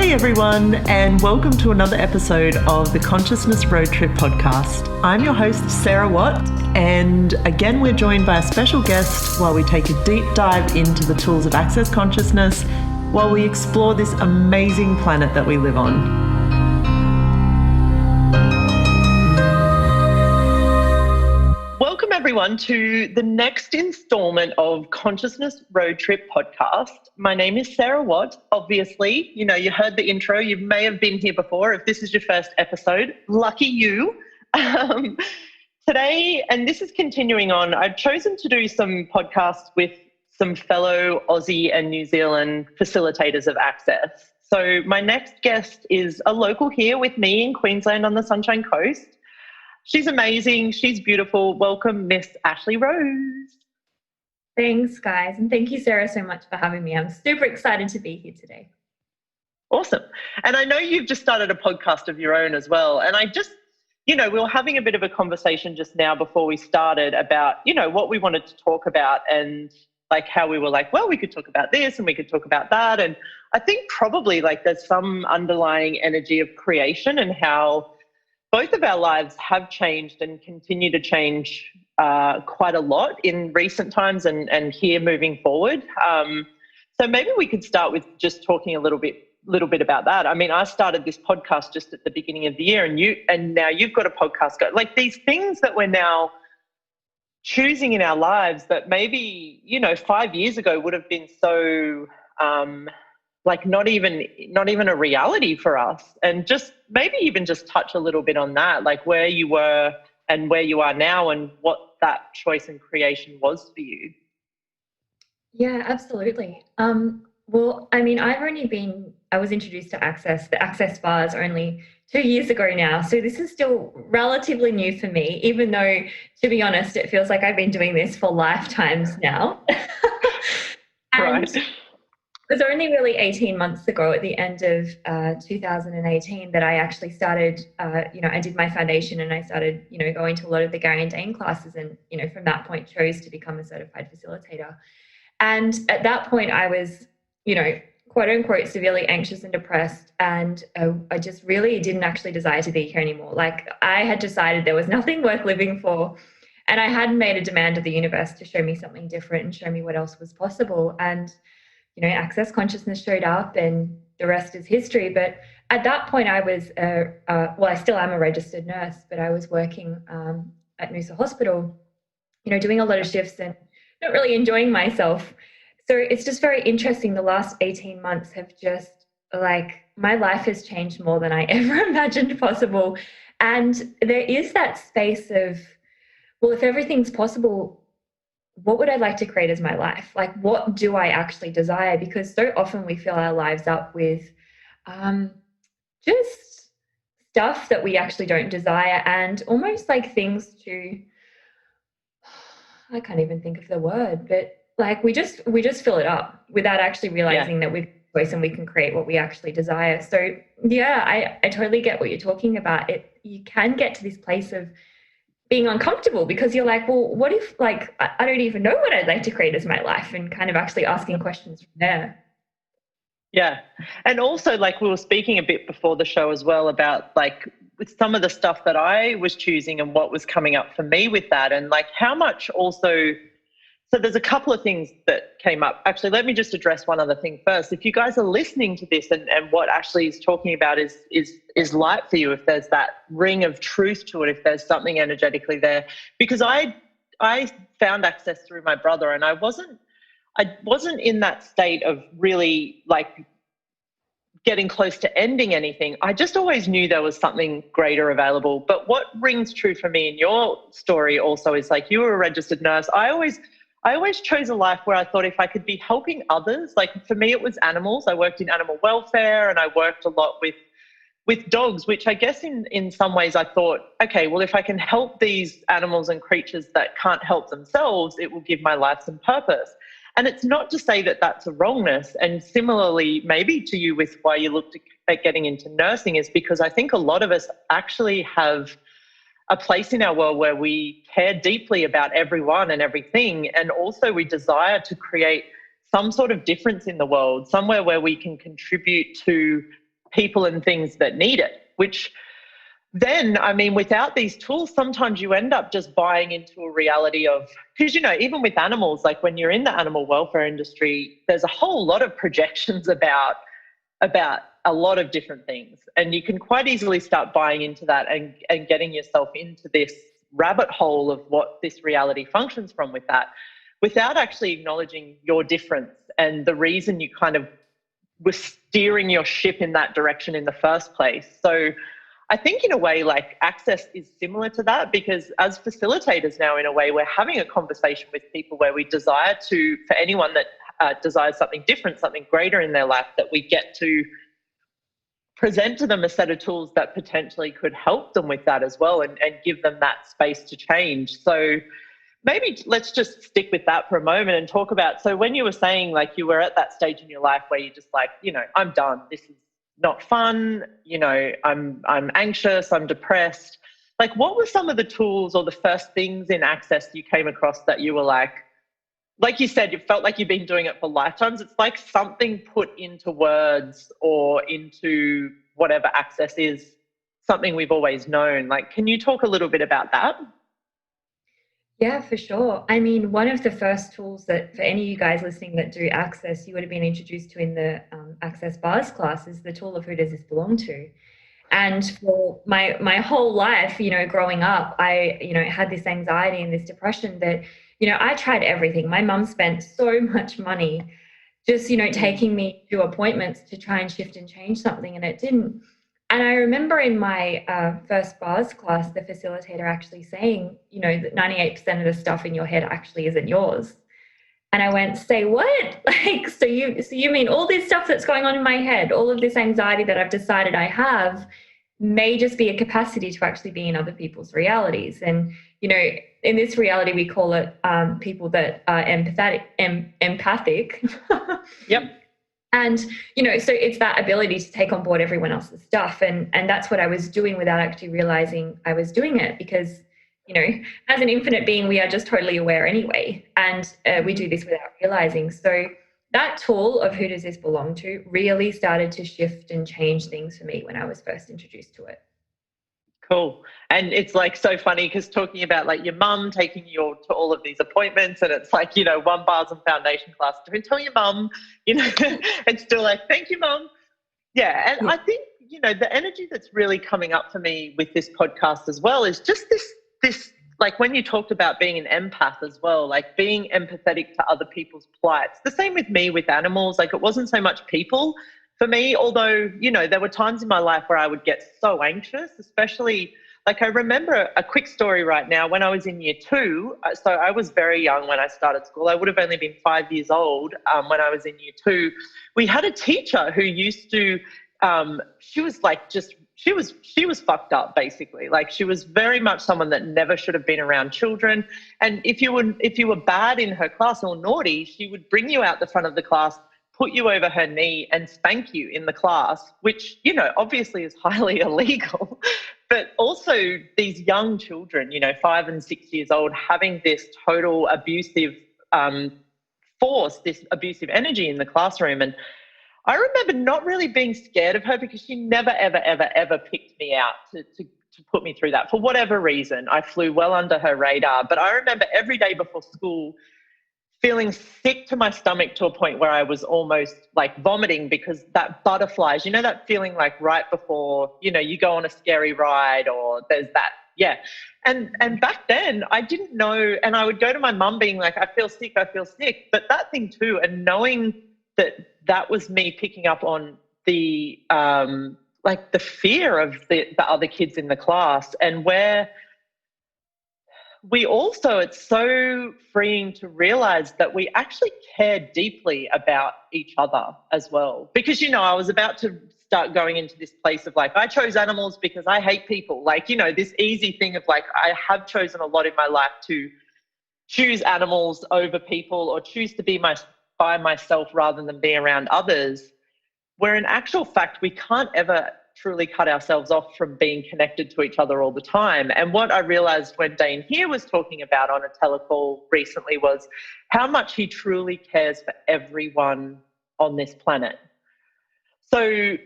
Hey everyone, and welcome to another episode of the Consciousness Road Trip podcast. I'm your host, Sarah Watt, and again we're joined by a special guest while we take a deep dive into the tools of access consciousness while we explore this amazing planet that we live on. Welcome everyone to the next installment of Consciousness Road Trip podcast. My name is Sarah Watt. Obviously, you heard the intro. You may have been here before. If this is your first episode, lucky you. Today, and this is continuing on, I've chosen to do some podcasts with some fellow Aussie and New Zealand facilitators of access. So my next guest is a local here with me in Queensland on the Sunshine Coast. She's amazing. She's beautiful. Welcome, Miss Ashlee Rose. Thanks, guys. And thank you, Sarah, so much for having me. I'm super excited to be here today. Awesome. And I know you've just started a podcast of your own as well. And I just, we were having a bit of a conversation just now before we started about, what we wanted to talk about and like how we were like, well, we could talk about this and we could talk about that. And I think probably like there's some underlying energy of creation and how both of our lives have changed and continue to change quite a lot in recent times and here moving forward. So maybe we could start with just talking a little bit about that. I mean, I started this podcast just at the beginning of the year, and now you've got a podcast go. Like these things that we're now choosing in our lives that maybe 5 years ago would have been so like not even a reality for us. And just maybe even just touch a little bit on that, like where you were and where you are now and what that choice and creation was for you. Yeah, absolutely. Well, I mean, I was introduced to Access, the Access bars only 2 years ago now. So this is still relatively new for me, even though, to be honest, it feels like I've been doing this for lifetimes now. Right. It was only really 18 months ago at the end of 2018 that I actually started, I did my foundation and I started, going to a lot of the Gary and Dane classes and, from that point chose to become a certified facilitator. And at that point I was, quote unquote, severely anxious and depressed. And I just really didn't actually desire to be here anymore. Like I had decided there was nothing worth living for. And I had made a demand of the universe to show me something different and show me what else was possible. And access consciousness showed up and the rest is history. But at that point I was, I still am a registered nurse, but I was working at Noosa Hospital, doing a lot of shifts and not really enjoying myself. So it's just very interesting. The last 18 months have just my life has changed more than I ever imagined possible. And there is that space of, well, if everything's possible, what would I like to create as my life? Like, what do I actually desire? Because so often we fill our lives up with just stuff that we actually don't desire and almost like things to, I can't even think of the word, but like we just fill it up without actually realizing that we've choice and we can create what we actually desire. So yeah, I totally get what you're talking about. You can get to this place of being uncomfortable because you're like, well, what if I don't even know what I'd like to create as my life, and kind of actually asking questions from there. Yeah. And also like we were speaking a bit before the show as well about like with some of the stuff that I was choosing and what was coming up for me with that, and like how much also. So there's a couple of things that came up. Actually, let me just address one other thing first. If you guys are listening to this and what Ashlee is talking about is light for you, if there's that ring of truth to it, if there's something energetically there, because I found access through my brother, and I wasn't in that state of really like getting close to ending anything. I just always knew there was something greater available. But what rings true for me in your story also is like you were a registered nurse. I always chose a life where I thought if I could be helping others, like for me it was animals. I worked in animal welfare and I worked a lot with dogs, which I guess in some ways I thought, okay, well, if I can help these animals and creatures that can't help themselves, it will give my life some purpose. And it's not to say that that's a wrongness. And similarly, maybe to you with why you looked at getting into nursing is because I think a lot of us actually have a place in our world where we care deeply about everyone and everything. And also we desire to create some sort of difference in the world, somewhere where we can contribute to people and things that need it, which then, I mean, without these tools, sometimes you end up just buying into a reality of, because, you know, even with animals, like when you're in the animal welfare industry, there's a whole lot of projections about a lot of different things. And you can quite easily start buying into that and getting yourself into this rabbit hole of what this reality functions from with that, without actually acknowledging your difference and the reason you kind of were steering your ship in that direction in the first place. So I think in a way, like, access is similar to that, because as facilitators now, in a way, we're having a conversation with people where we desire to, for anyone that desires something different, something greater in their life, that we get to present to them a set of tools that potentially could help them with that as well, and give them that space to change. So maybe let's just stick with that for a moment and talk about, so when you were saying, like, you were at that stage in your life where you're just like, you know, I'm done, this is not fun, you know, I'm anxious, I'm depressed. Like, what were some of the tools or the first things in Access you came across that you were like you said, you felt like you've been doing it for lifetimes? It's like something put into words or into whatever Access is, something we've always known. Like, can you talk a little bit about that? Yeah, for sure. I mean, one of the first tools that for any of you guys listening that do Access, you would have been introduced to in the Access Bars class is the tool of who does this belong to. And for my whole life, you know, growing up, I, you know, had this anxiety and this depression that, you know, I tried everything. My mum spent so much money just, you know, taking me to appointments to try and shift and change something, and it didn't. And I remember in my first bars class, the facilitator actually saying, you know, that 98% of the stuff in your head actually isn't yours. And I went, say what? Like, so you mean all this stuff that's going on in my head, all of this anxiety that I've decided I have, may just be a capacity to actually be in other people's realities. And, you know, in this reality, we call it people that are empathic. Yep. And, you know, so it's that ability to take on board everyone else's stuff. And that's what I was doing without actually realizing I was doing it, because, you know, as an infinite being, we are just totally aware anyway. And we do this without realizing. So that tool of who does this belong to really started to shift and change things for me when I was first introduced to it. Cool. And it's like so funny because talking about like your mum taking you to all of these appointments, and it's like, you know, one bars and foundation class, don't tell your mum, you know, it's still like, thank you, mum. Yeah. And I think, you know, the energy that's really coming up for me with this podcast as well is just this, like when you talked about being an empath as well, like being empathetic to other people's plights. The same with me with animals. Like, it wasn't so much people for me, although, you know, there were times in my life where I would get so anxious, especially, like, I remember a quick story right now when I was in year 2. So I was very young when I started school. I would have only been 5 years old when I was in year 2. We had a teacher who used to, she was like just, she was fucked up basically. Like, she was very much someone that never should have been around children. And if you were bad in her class or naughty, she would bring you out the front of the class, put you over her knee and spank you in the class, which, you know, obviously is highly illegal. But also these young children, you know, 5 and 6 years old, having this total abusive force, this abusive energy in the classroom. And I remember not really being scared of her because she never, ever, ever, ever picked me out to put me through that. For whatever reason, I flew well under her radar. But I remember every day before school feeling sick to my stomach to a point where I was almost like vomiting, because that butterflies, you know, that feeling like right before, you know, you go on a scary ride or there's that. Yeah. And back then I didn't know. And I would go to my mum being like, I feel sick. But that thing too, and knowing that was me picking up on the, like the fear of the other kids in the class, and where we also, it's so freeing to realize that we actually care deeply about each other as well. Because, you know, I was about to start going into this place of like, I chose animals because I hate people. Like, you know, this easy thing of like, I have chosen a lot in my life to choose animals over people, or choose to be by myself rather than be around others, where in actual fact, we can't ever truly cut ourselves off from being connected to each other all the time. And what I realized when Dane here was talking about on a telecall recently was how much he truly cares for everyone on this planet. So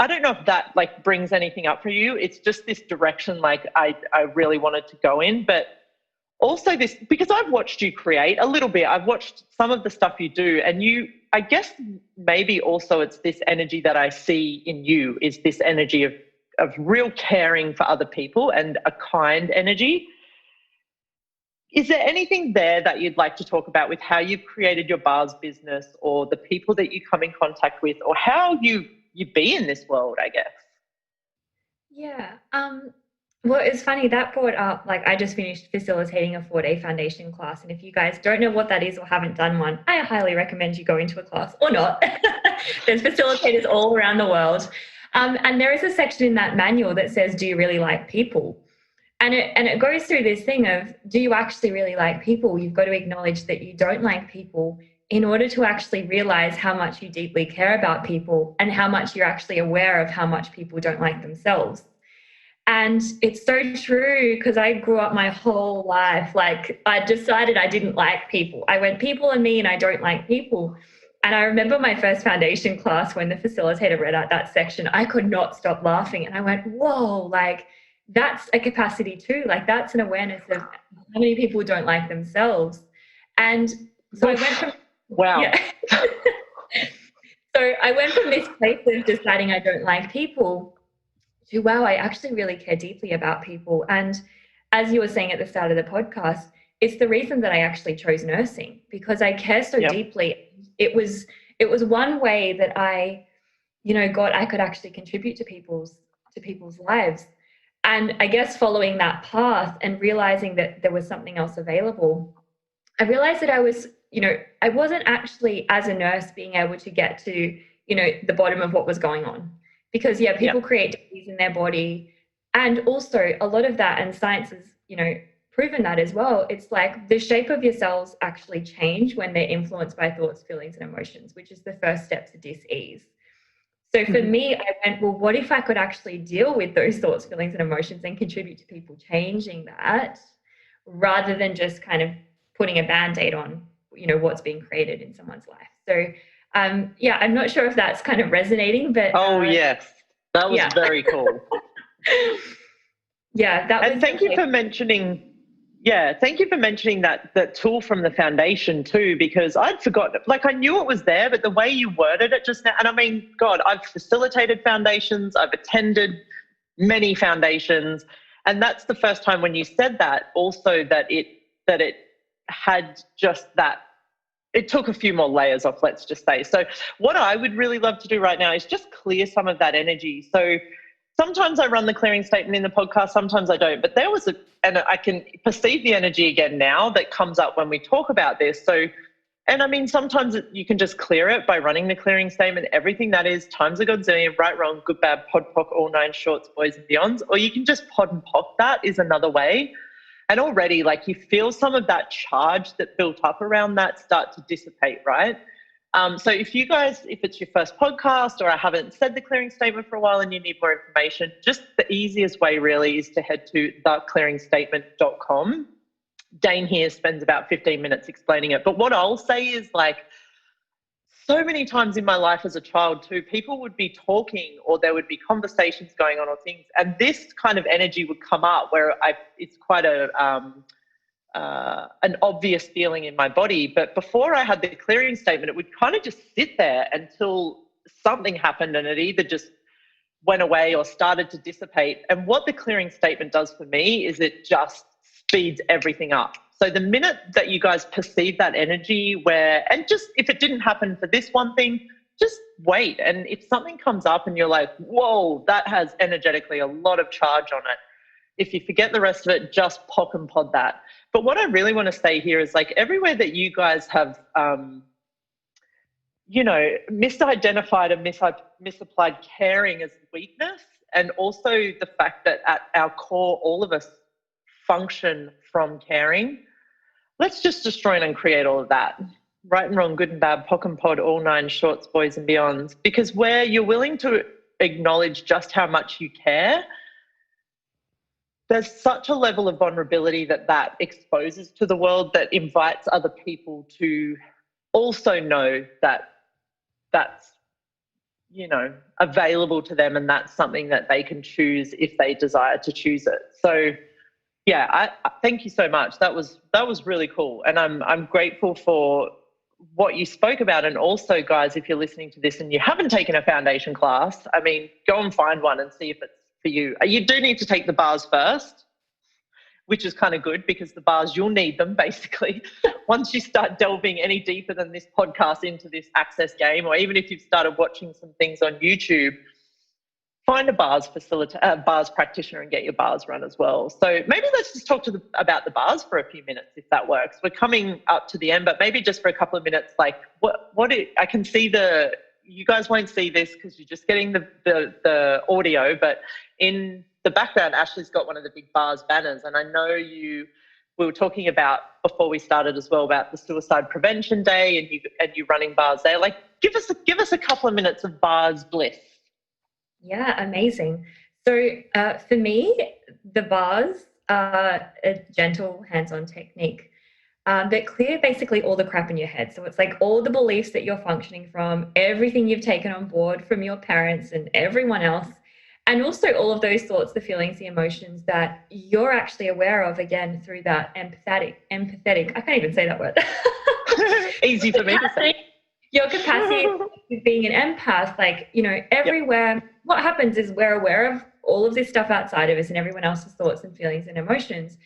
I don't know if that like brings anything up for you. It's just this direction like I really wanted to go in, but also this, because I've watched you create a little bit. I've watched some of the stuff you do, and I guess maybe also it's this energy that I see in you, is this energy of real caring for other people and a kind energy. Is there anything there that you'd like to talk about with how you've created your bars business, or the people that you come in contact with, or how you be in this world, I guess? Yeah. Well, it's funny that brought up, like, I just finished facilitating a 4-day foundation class. And if you guys don't know what that is or haven't done one, I highly recommend you go into a class, or not. There's facilitators all around the world. And there is a section in that manual that says, do you really like people? And it goes through this thing of, do you actually really like people? You've got to acknowledge that you don't like people in order to actually realize how much you deeply care about people and how much you're actually aware of how much people don't like themselves. And it's so true, because I grew up my whole life, like, I decided I didn't like people. I went, people and me, and I don't like people. And I remember my first foundation class, when the facilitator read out that section, I could not stop laughing. And I went, whoa, like, that's a capacity too. Like, that's an awareness of how many people don't like themselves. And so I went from, wow. Yeah. So I went from this place of deciding I don't like people to, wow, I actually really care deeply about people. And as you were saying at the start of the podcast, it's the reason that I actually chose nursing, because I care so deeply. It was one way that I, I could actually contribute to people's lives. And I guess following that path and realizing that there was something else available, I realized that I was, I wasn't actually, as a nurse, being able to get to, the bottom of what was going on. Because, people create disease in their body. And also a lot of that, and science has, proven that as well. It's like the shape of your cells actually change when they're influenced by thoughts, feelings, and emotions, which is the first step to dis-ease. So for me, I went, well, what if I could actually deal with those thoughts, feelings, and emotions and contribute to people changing that, rather than just kind of putting a Band-Aid on, what's being created in someone's life. So, I'm not sure if that's kind of resonating, but... yes, that was very cool. That was... And thank you for mentioning... thank you for mentioning that tool from the foundation too, because I'd forgotten, like, I knew it was there, but the way you worded it just now, and I mean, God, I've facilitated foundations, I've attended many foundations, and that's the first time when you said that also that it had just that, it took a few more layers off, let's just say. So what I would really love to do right now is just clear some of that energy. So sometimes I run the clearing statement in the podcast, sometimes I don't, but and I can perceive the energy again now that comes up when we talk about this. So, and I mean, sometimes you can just clear it by running the clearing statement, everything that is, times a godzillion, right, wrong, good, bad, pod, poc, all 9 shorts, boys and beyonds, or you can just pod and poc that is another way. And already, like, you feel some of that charge that built up around that start to dissipate, right? So if it's your first podcast, or I haven't said the clearing statement for a while and you need more information, just the easiest way really is to head to theclearingstatement.com. Dane here spends about 15 minutes explaining it. But what I'll say is, like, so many times in my life as a child too, people would be talking, or there would be conversations going on, or things, and this kind of energy would come up where it's quite an obvious feeling in my body. But before I had the clearing statement, it would kind of just sit there until something happened, and it either just went away or started to dissipate. And what the clearing statement does for me is it just speeds everything up. So the minute that you guys perceive that energy and just, if it didn't happen for this one thing, just wait. And if something comes up and you're like, whoa, that has energetically a lot of charge on it, if you forget the rest of it, just pop and pod that. But what I really want to say here is, like, everywhere that you guys have, misidentified and misapplied caring as weakness, and also the fact that at our core, all of us function from caring. Let's just destroy and uncreate all of that. Right and wrong, good and bad, pock and pod, all 9 shorts, boys and beyonds. Because where you're willing to acknowledge just how much you care, there's such a level of vulnerability that exposes to the world, that invites other people to also know that that's available to them, and that's something that they can choose if they desire to choose it. So yeah, I thank you so much. That was really cool, and I'm grateful for what you spoke about. And also, guys, if you're listening to this and you haven't taken a foundation class, I mean, go and find one and see if it's for you. You do need to take the bars first, which is kind of good, because the bars, you'll need them basically. Once you start delving any deeper than this podcast into this access game, or even if you've started watching some things on YouTube, find a bars practitioner and get your bars run as well. So maybe let's just talk about the bars for a few minutes, if that works. We're coming up to the end, but maybe just for a couple of minutes, like I can see you guys won't see this because you're just getting the audio, but in the background, Ashlee's got one of the big bars banners, and I know we were talking about before we started as well about the Suicide Prevention Day and you running bars there. Like, give us a couple of minutes of bars bliss. Yeah, amazing. So for me, the bars are a gentle hands-on technique that clear basically all the crap in your head. So it's like all the beliefs that you're functioning from, everything you've taken on board from your parents and everyone else, and also all of those thoughts, the feelings, the emotions that you're actually aware of, again, through that empathetic, I can't even say that word. Easy for me to say. Your capacity of being an empath, like, everywhere. Yep. What happens is we're aware of all of this stuff outside of us and everyone else's thoughts and feelings and emotions.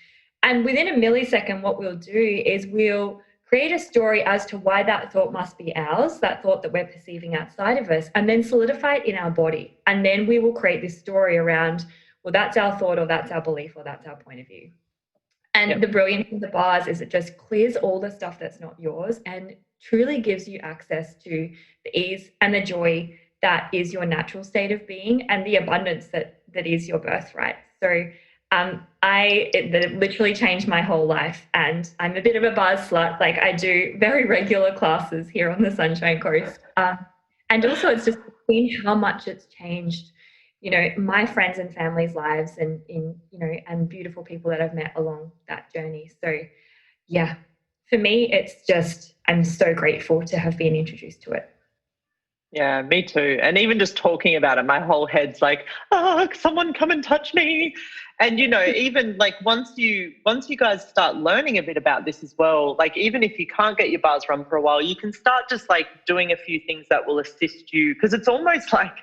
And within a millisecond, what we'll do is we'll create a story as to why that thought must be ours, that thought that we're perceiving outside of us, and then solidify it in our body. And then we will create this story around, well, that's our thought, or that's our belief, or that's our point of view. And yep. The brilliance of the bars is it just clears all the stuff that's not yours and truly gives you access to the ease and the joy that is your natural state of being and the abundance that is your birthright. So it literally changed my whole life, and I'm a bit of a bars slut. Like, I do very regular classes here on the Sunshine Coast. And also it's just seen how much it's changed, my friends and family's lives and and beautiful people that I've met along that journey. So yeah, for me, it's just, I'm so grateful to have been introduced to it. Yeah, me too. And even just talking about it, my whole head's like, someone come and touch me. And, even like once you guys start learning a bit about this as well, like even if you can't get your bars run for a while, you can start just like doing a few things that will assist you, because it's almost like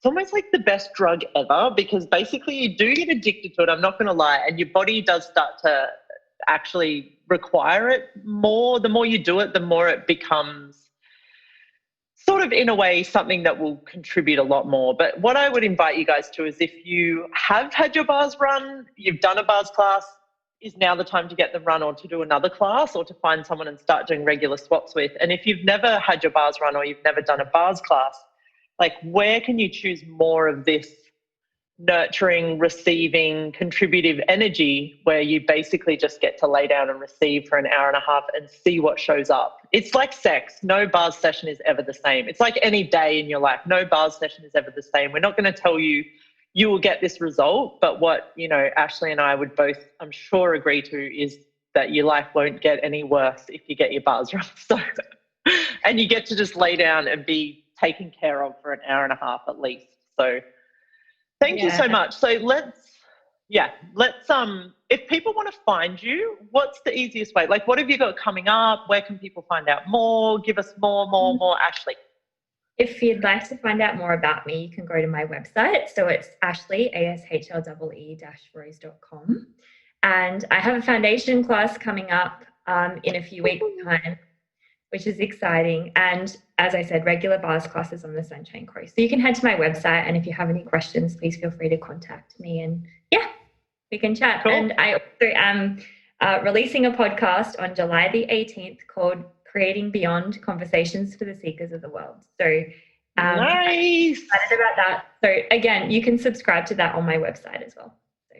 the best drug ever, because basically you do get addicted to it, I'm not going to lie, and your body does start to actually require it more. The more you do it, the more it becomes sort of, in a way, something that will contribute a lot more. But what I would invite you guys to is, if you have had your bars run, you've done a bars class, is now the time to get them run, or to do another class, or to find someone and start doing regular swaps with. And if you've never had your bars run, or you've never done a bars class, like, where can you choose more of this nurturing, receiving, contributive energy, where you basically just get to lay down and receive for an hour and a half and see what shows up? It's like sex. No bars session is ever the same. It's like any day in your life. No bars session is ever the same. We're not going to tell you you will get this result, but what, Ashlee and I would both, I'm sure, agree to is that your life won't get any worse if you get your bars run. So, and you get to just lay down and be taken care of for an hour and a half at least. So thank you so much. So let's if people want to find you, what's the easiest way? Like, what have you got coming up? Where can people find out more? Give us more, Ashlee. If you'd like to find out more about me, you can go to my website. So it's Ashlee, ASHLEE-rose.com. And I have a foundation class coming up in a few weeks' time, which is exciting. And as I said, regular bars classes on the Sunshine Coast. So you can head to my website, and if you have any questions, please feel free to contact me, and we can chat. Cool. And I also am releasing a podcast on July the 18th called Creating Beyond: Conversations for the Seekers of the World. So nice. I'm excited about that. So again, you can subscribe to that on my website as well. So.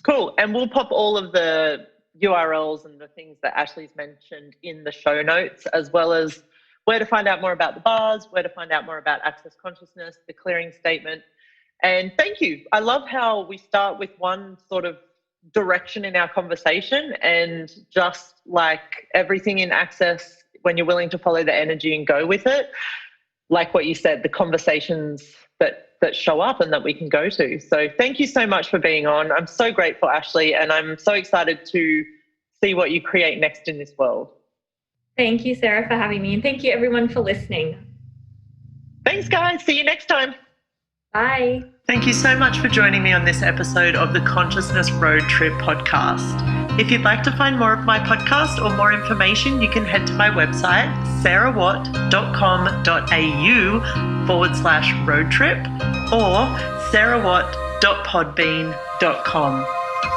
Cool. And we'll pop all of the URLs and the things that Ashlee's mentioned in the show notes, as well as where to find out more about the bars, where to find out more about Access Consciousness, the clearing statement. And thank you. I love how we start with one sort of direction in our conversation, and just like everything in Access, when you're willing to follow the energy and go with it, like what you said, the conversations that show up and that we can go to. So thank you so much for being on. I'm so grateful, Ashlee, and I'm so excited to see what you create next in this world. Thank you, Sarah, for having me. And thank you, everyone, for listening. Thanks, guys. See you next time. Bye. Thank you so much for joining me on this episode of the Consciousness Road Trip podcast. If you'd like to find more of my podcast or more information, you can head to my website, sarahwatt.com.au/road trip or sarahwatt.podbean.com.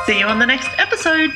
See you on the next episode.